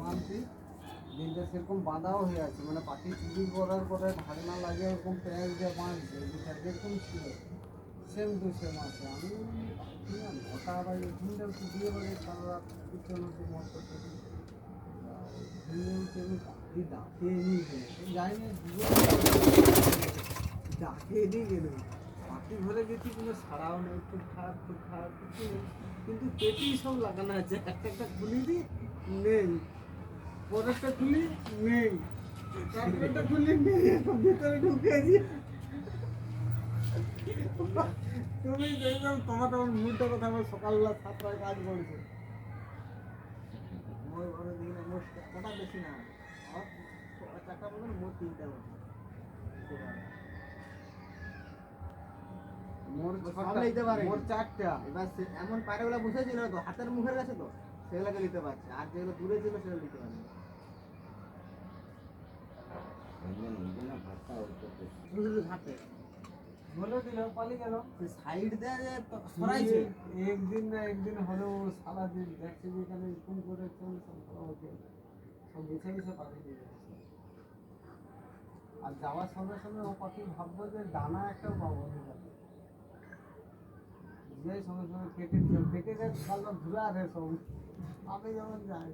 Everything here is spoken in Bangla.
মানছি দিনটা সেরকম বাঁধাও হয়ে আছে, মানে পাখি চুরি করার পরে ধারে না লাগে ওরকম প্যাঁচ দিয়ে বাঁধছে যেরকম ছিল সেম টু সেম আছে। আমি নটা বা এখানটা একটু দিয়ে বলে সারা রাত পিছনে মত করতে ডাকে নিয়ে গেলে যাইনি ডাকে নিয়ে গেলে পাখি ধরে গেছি কিন্তু সারাও নেই, টুকঠাক টুকঠাক কিছু নেই, কিন্তু পেটি সব লাগানো আছে। একটা একটা খুলি দিই নেই, পরেরটা খুলি নেই, তারপরেরটা খুলি নেই, এখন ভিতরে ঢুকেছি। তুমি দেখলাম তোমার তখন মুডটা কথা আমার সকালবেলা 7টায় কাজ করেছে। মোর ঘরে দিই না, মোর কটা বেশি না, আর 4টা বলুন মোর 3টা বলুন, মোর সব নিতে পারে, মোর 4টা। এবার এমন পায়রাগুলো বসেছিল তো হাতের মুখের কাছে, তো সেগুলোকে নিতে পারছে, আর যেগুলো দূরে ছিল সেগুলো নিতে পারে না। ঘাটে বলে দিল পালিয়ে গেল, সাইড দেয় সরাইছে। একদিন না একদিন হলেও সারাদিন দেখছে যে এখানে কোন করে সব বেছে বেছে পাখি দিয়ে যাচ্ছে। আর যাওয়ার সঙ্গে সঙ্গে ও পাখি ভাববো যে দানা একটাও পাবো না, যে সঙ্গে সঙ্গে কেটে কেটে দেয়, কালটা ঘুরে আসে সব। আমি যেমন যাই